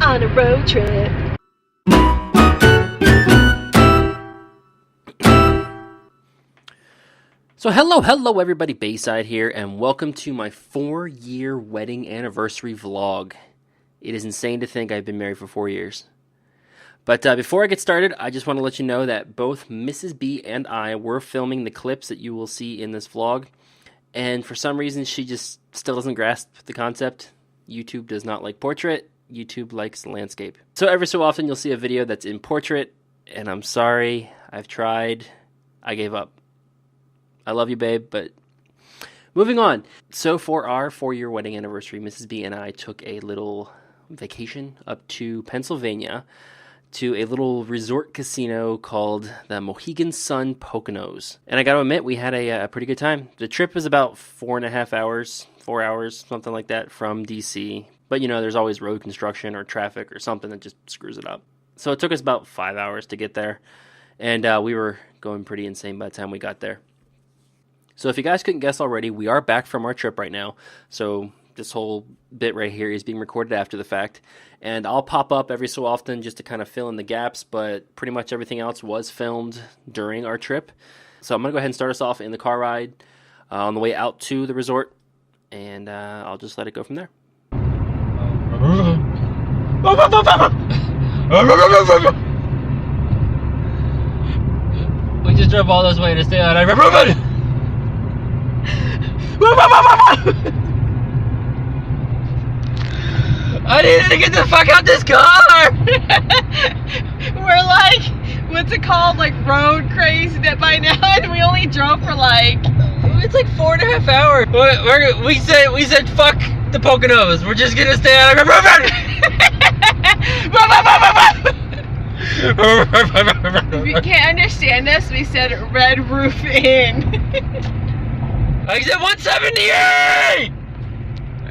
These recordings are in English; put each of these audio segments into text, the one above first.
on a road trip. So hello everybody, Baysyde here, and welcome to my 4-year wedding anniversary vlog. It is insane to think I've been married for 4 years. But before I get started, I just want to let you know that both Mrs. B and I were filming the clips that you will see in this vlog. And for some reason, she just still doesn't grasp the concept. YouTube does not like portrait. YouTube likes landscape. So every so often, you'll see a video that's in portrait. And I'm sorry. I've tried. I gave up. I love you, babe, but moving on. So for our 4-year wedding anniversary, Mrs. B and I took a little vacation up to Pennsylvania to a little resort casino called the Mohegan Sun Poconos. And I gotta admit, we had a pretty good time. The trip was about 4.5 hours, 4 hours, something like that from DC. But you know, there's always road construction or traffic or something that just screws it up. So it took us about 5 hours to get there. And we were going pretty insane by the time we got there. So if you guys couldn't guess already, we are back from our trip right now. So this whole bit right here is being recorded after the fact. And I'll pop up every so often just to kind of fill in the gaps, but pretty much everything else was filmed during our trip. So I'm going to go ahead and start us off in the car ride on the way out to the resort. And I'll just let it go from there. We just drove all this way to stay on our I needed to get the fuck out this car! We're like, what's it called? Like road crazy that by now, and we only drove for like... It's like 4.5 hours. We said fuck the Poconos. We're just gonna stay on our If you can't understand us, we said Red Roof Inn. Exit 178!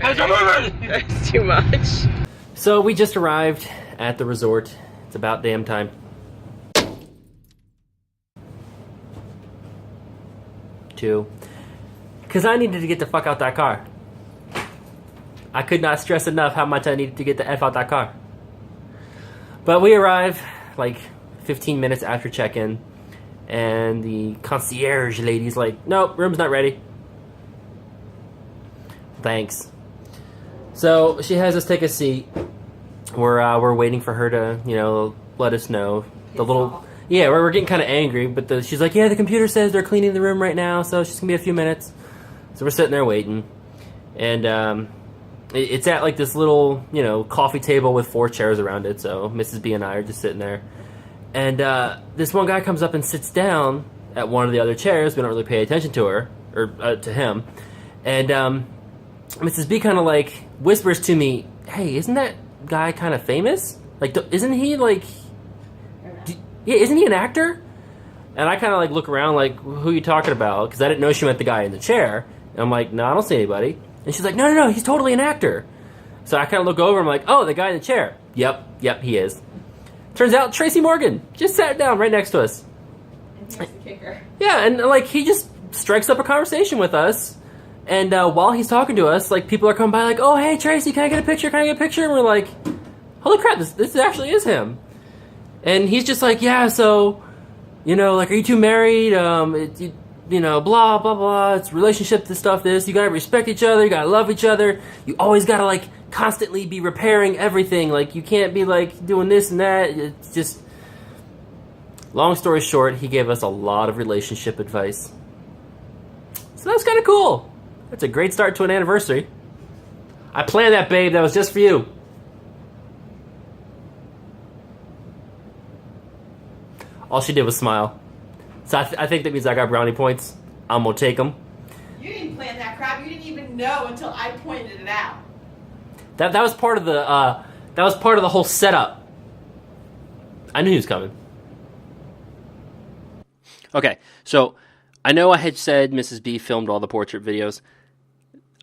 That's too much. So we just arrived at the resort. It's about damn time. Because I needed to get the fuck out that car. I could not stress enough how much I needed to get the F out that car. But we arrived like 15 minutes after check-in. And the concierge lady's like, nope, room's not ready. Thanks. So she has us take a seat. We're waiting for her to, you know, let us know. Yeah, we're getting kind of angry, but she's like, yeah, the computer says they're cleaning the room right now, so it's just gonna be a few minutes. So we're sitting there waiting, and it's at like this little, you know, coffee table with 4 chairs around it. So Mrs. B and I are just sitting there, and this one guy comes up and sits down at one of the other chairs. We don't really pay attention to her or to him, and Mrs. B kind of like whispers to me, hey, isn't that guy kind of famous? Like, isn't he like, yeah, isn't he an actor? And I kind of like look around like, who are you talking about? Because I didn't know she meant the guy in the chair. And I'm like, no, I don't see anybody. And she's like, no, he's totally an actor. So I kind of look over, I'm like, oh, the guy in the chair. Yep, he is. Turns out Tracy Morgan just sat down right next to us. And here's the kicker. Yeah, and like he just strikes up a conversation with us. And while he's talking to us, like, people are coming by like, oh, hey, Tracy, can I get a picture? And we're like, holy crap, this actually is him. And he's just like, yeah, so, you know, like, are you two married? You know, blah, blah, blah. It's relationship, this stuff, this. You gotta respect each other. You gotta love each other. You always gotta, like, constantly be repairing everything. Like, you can't be, like, doing this and that. It's just... Long story short, he gave us a lot of relationship advice. So that was kind of cool. That's a great start to an anniversary. I planned that, babe. That was just for you. All she did was smile. So I think that means I got brownie points. I'm gonna take them. You didn't plan that crap. You didn't even know until I pointed it out. That was part of the whole setup. I knew he was coming. Okay, so I know I had said Mrs. B filmed all the portrait videos.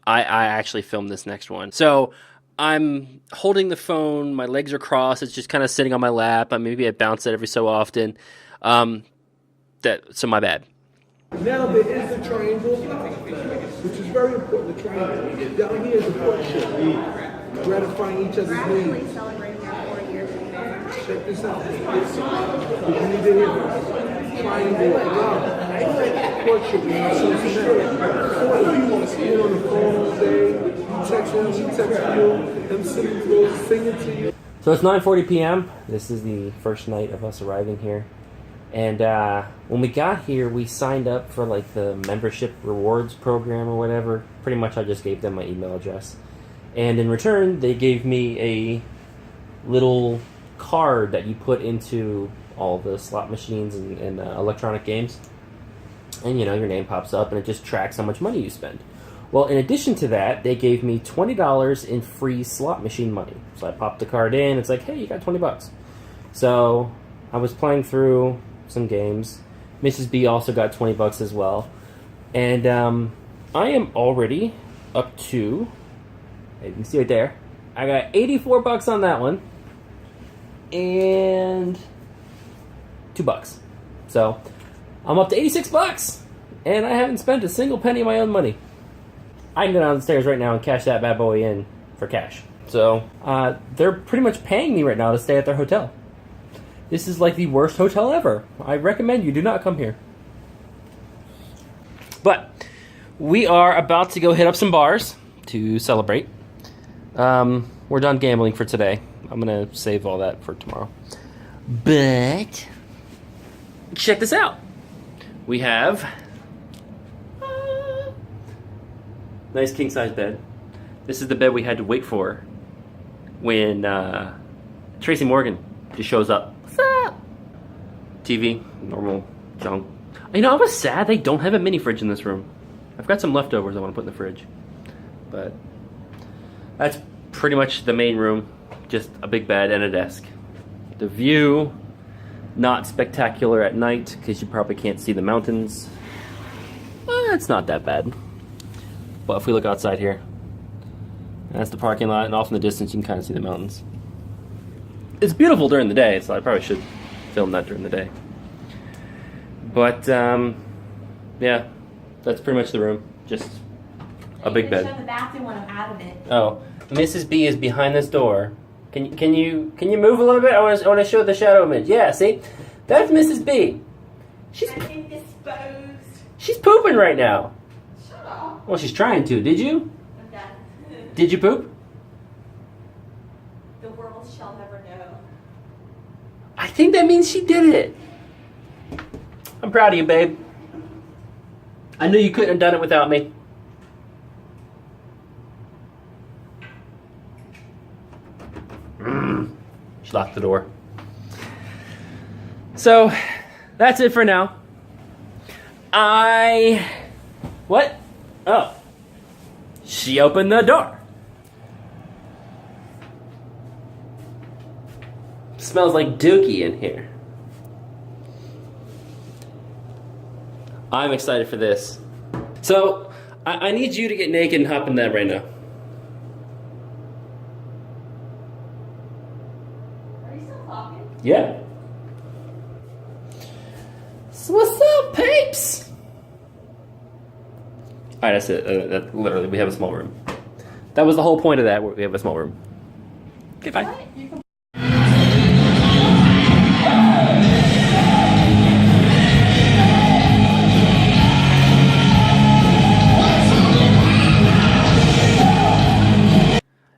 I actually filmed this next one. So I'm holding the phone, my legs are crossed, it's just kind of sitting on my lap. Maybe I bounce it every so often. So my bad. Now there is a triangle, which is very important, the triangle. Down here is a portion. Gratifying each other's needs. Check this out. You need to hear triangle portrait with social you want to see it on the phone all day. You text him, he texts you, them singing to you. So it's 9:40 p.m. This is the first night of us arriving here. And when we got here, we signed up for like the membership rewards program or whatever. Pretty much I just gave them my email address. And in return, they gave me a little card that you put into all the slot machines and electronic games. And, you know, your name pops up and it just tracks how much money you spend. Well, in addition to that, they gave me $20 in free slot machine money. So I popped the card in. It's like, hey, you got $20. So I was playing through some games. Mrs. B also got $20 as well. And I am already up to, you can see right there, I got $84 on that one. And $2. So I'm up to $86. And I haven't spent a single penny of my own money. I can go downstairs right now and cash that bad boy in for cash. So they're pretty much paying me right now to stay at their hotel. This is like the worst hotel ever. I recommend you do not come here. But we are about to go hit up some bars to celebrate. We're done gambling for today. I'm going to save all that for tomorrow. But check this out. We have nice king-size bed. This is the bed we had to wait for when Tracy Morgan just shows up. What's up? TV, normal junk. You know, I was sad they don't have a mini fridge in this room. I've got some leftovers I want to put in the fridge. But that's pretty much the main room. Just a big bed and a desk. The view, not spectacular at night because you probably can't see the mountains. It's not that bad. But if we look outside here, that's the parking lot, and off in the distance you can kind of see the mountains. It's beautiful during the day, so I probably should film that during the day. But, yeah, that's pretty much the room. Just a big bed. Shut the bathroom when I'm out of it. Oh, Mrs. B is behind this door. Can you move a little bit? I want to show the shadow image. Yeah, see? That's Mrs. B. I'm indisposed. She's pooping right now. Shut up. Well, she's trying to. Did you? I'm done. Did you poop? The world shall never know. I think that means she did it. I'm proud of you, babe. I knew you couldn't have done it without me. She locked the door. So, that's it for now. What? Oh. She opened the door. Smells like dookie in here. I'm excited for this. So, I need you to get naked and hop in that right now. Are you still talking? Yeah. So what's up, peeps? Alright, that's it. That, literally, we have a small room. That was the whole point of that. We have a small room. Okay, bye. What? You can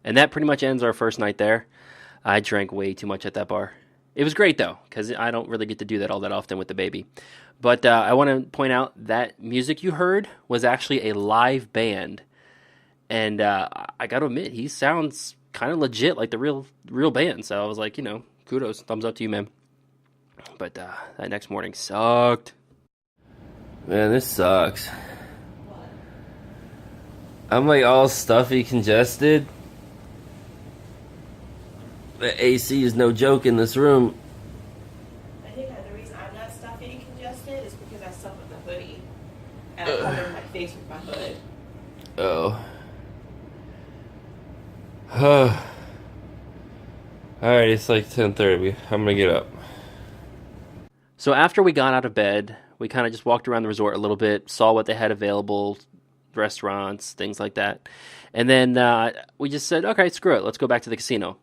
And that pretty much ends our first night there. I drank way too much at that bar. It was great, though, because I don't really get to do that all that often with the baby. But I want to point out that music you heard was actually a live band. And I got to admit, he sounds kind of legit like the real band. So I was like, you know, kudos, thumbs up to you, man. But that next morning sucked. Man, this sucks. I'm like all stuffy, congested. The AC is no joke in this room. I think the reason I'm not stuffy and congested is because I slept with a hoodie. And I covered my face with my hood. Oh. Alright, it's like 10:30. I'm gonna get up. So after we got out of bed, we kind of just walked around the resort a little bit, saw what they had available, restaurants, things like that. And then we just said, okay, screw it, let's go back to the casino.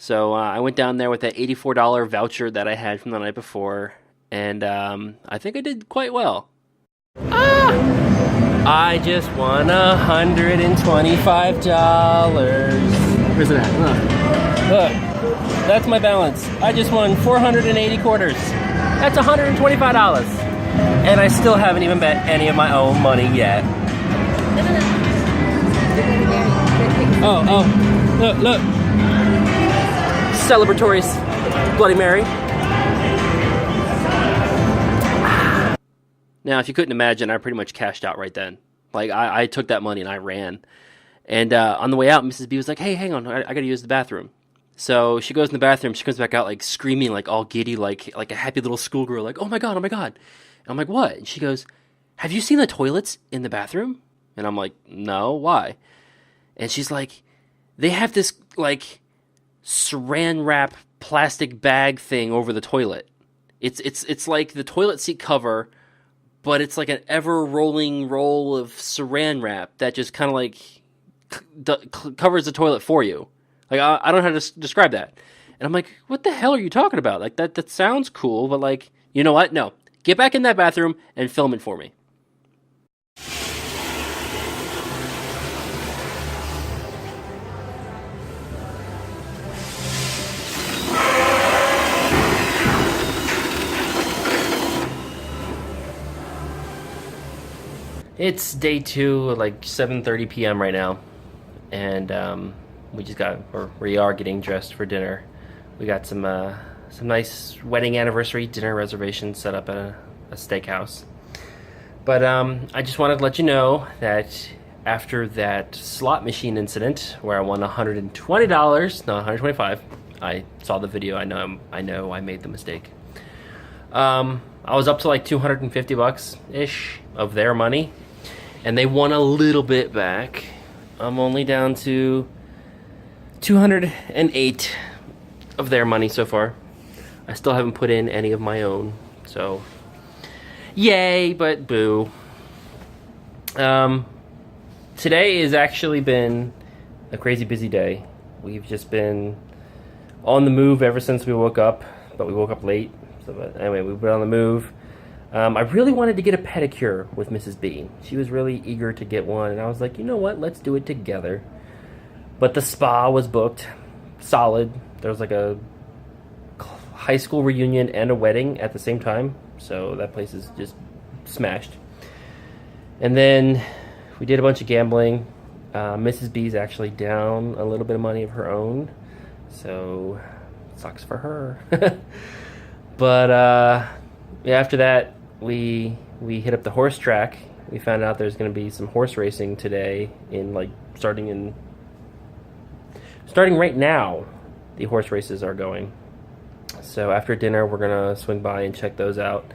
So I went down there with that $84 voucher that I had from the night before, and I think I did quite well. I just won $125. Where's it at? Look, that's my balance. I just won 480 quarters. That's $125. And I still haven't even bet any of my own money yet. Oh, look. Celebratories. Bloody Mary. Now, if you couldn't imagine, I pretty much cashed out right then. Like, I took that money and I ran. And on the way out, Mrs. B was like, hey, hang on, I gotta use the bathroom. So she goes in the bathroom, she comes back out, like, screaming, like, all giddy, like a happy little schoolgirl, like, oh my god. And I'm like, what? And she goes, have you seen the toilets in the bathroom? And I'm like, no, why? And she's like, they have this, like, saran wrap plastic bag thing over the toilet. It's like the toilet seat cover, but it's like an ever-rolling roll of saran wrap that just kind of like covers the toilet for you. Like, I don't know how to describe that. And I'm like, what the hell are you talking about? Like, that sounds cool, but like, you know what? No. Get back in that bathroom and film it for me. It's day 2, like 7:30 p.m. right now, and we are getting dressed for dinner. We got some nice wedding anniversary dinner reservations set up at a steakhouse. But I just wanted to let you know that after that slot machine incident where I won $120, no, $125, I saw the video. I know I made the mistake. I was up to like $250-ish of their money. And they won a little bit back. I'm only down to 208 of their money so far. I still haven't put in any of my own. So, yay, but boo. Today has actually been a crazy busy day. We've just been on the move ever since we woke up. But we woke up late. So, but anyway, we've been on the move. I really wanted to get a pedicure with Mrs. B. She was really eager to get one, and I was like, you know what, let's do it together. But the spa was booked, solid. There was like a high school reunion and a wedding at the same time, so that place is just smashed. And then we did a bunch of gambling. Mrs. B's actually down a little bit of money of her own, so sucks for her. But yeah, after that, we hit up the horse track. We found out there's going to be some horse racing today starting right now. The horse races are going. So after dinner, we're going to swing by and check those out.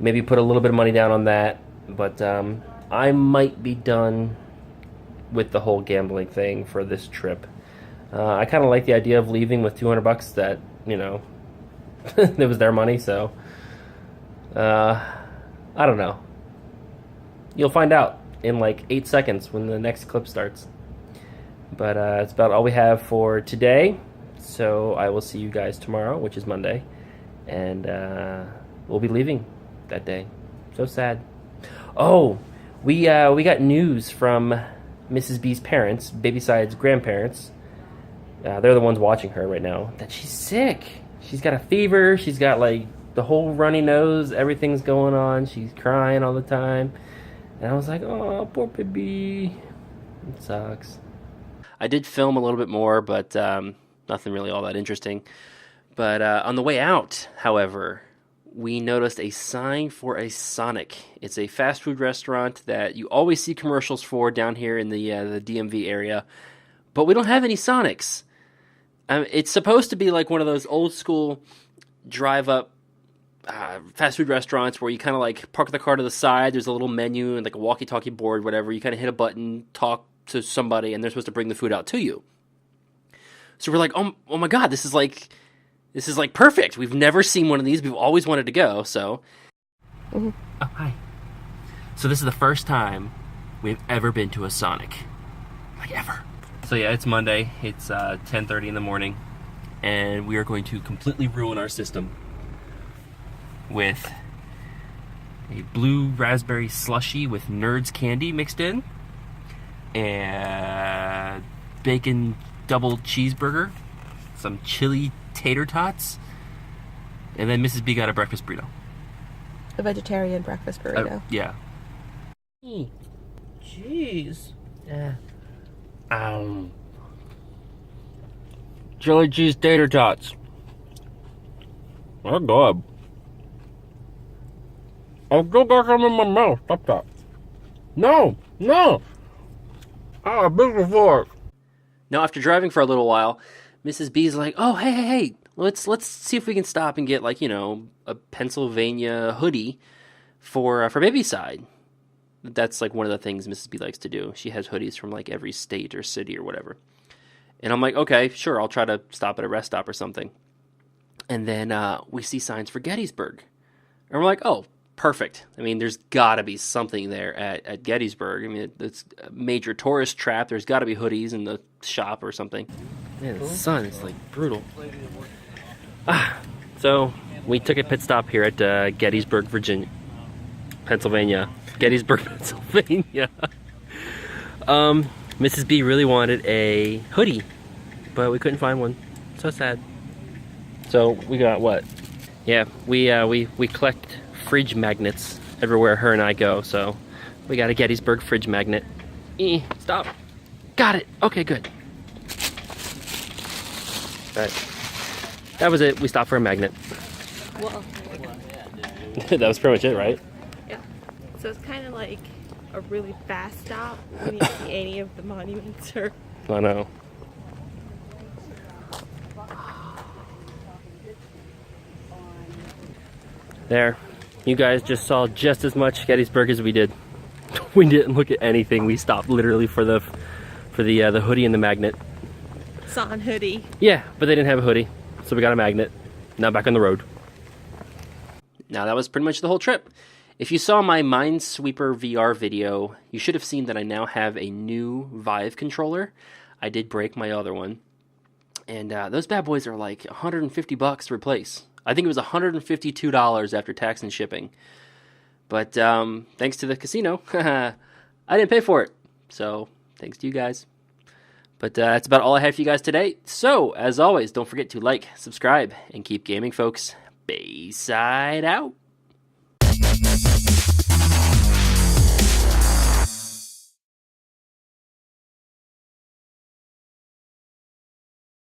Maybe put a little bit of money down on that, but I might be done with the whole gambling thing for this trip. I kind of like the idea of leaving with $200 that, you know, it was their money, so I don't know. You'll find out in like 8 seconds when the next clip starts. But it's about all we have for today. So I will see you guys tomorrow, which is Monday. And we'll be leaving that day. So sad. Oh, we got news from Mrs. B's parents, Baysyde's grandparents. They're the ones watching her right now. That she's sick. She's got a fever. She's got like the whole runny nose, everything's going on. She's crying all the time. And I was like, oh, poor baby. It sucks. I did film a little bit more, but nothing really all that interesting. But on the way out, however, we noticed a sign for a Sonic. It's a fast food restaurant that you always see commercials for down here in the DMV area. But we don't have any Sonics. It's supposed to be like one of those old school drive-up fast food restaurants where you kind of like park the car to the side. There's a little menu and like a walkie-talkie board, whatever. You kind of hit a button, talk to somebody, and they're supposed to bring the food out to you. So we're like, oh my god, this is like perfect. We've never seen one of these. We've always wanted to go. So, oh hi. So this is the first time we've ever been to a Sonic, like ever. So yeah, it's Monday. It's 10:30 in the morning, and we are going to completely ruin our system with a blue raspberry slushy with Nerds candy mixed in, and bacon double cheeseburger, some chili tater tots, and then Mrs. B got a breakfast burrito. A vegetarian breakfast burrito. Yeah. Jeez. Yeah. Chili cheese tater tots. Oh God. I've still got some in my mouth. Stop that. No. Ah, big fork. Now, after driving for a little while, Mrs. B's like, "Oh, hey. Let's see if we can stop and get, like, a Pennsylvania hoodie for Baysyde." That's like one of the things Mrs. B likes to do. She has hoodies from like every state or city or whatever. And I'm like, okay, sure, I'll try to stop at a rest stop or something. And then we see signs for Gettysburg. And we're like, oh, perfect. I mean, there's got to be something there at Gettysburg. I mean, it's a major tourist trap. There's got to be hoodies in the shop or something. Man, the sun is like brutal. So we took a pit stop here at Gettysburg, Pennsylvania. Gettysburg, Pennsylvania. Mrs. B really wanted a hoodie, but we couldn't find one. So sad. So we got what? Yeah, we collect fridge magnets everywhere her and I go. So we got a Gettysburg fridge magnet. Stop. Got it. Okay, good. All right. That was it. We stopped for a magnet. Well, That was pretty much it, right? so it's kind of like a really fast stop when you see any of the monuments or... I know. There. You guys just saw just as much Gettysburg as we did. We didn't look at anything. We stopped literally for the hoodie and the magnet. Son hoodie. Yeah, but they didn't have a hoodie, so we got a magnet. Now back on the road. Now that was pretty much the whole trip. If you saw my Minesweeper VR video, you should have seen that I now have a new Vive controller. I did break my other one. And those bad boys are like $150 to replace. I think it was $152 after tax and shipping. But thanks to the casino, I didn't pay for it. So thanks to you guys. But that's about all I have for you guys today. So, as always, don't forget to like, subscribe, and keep gaming, folks. Baysyde out.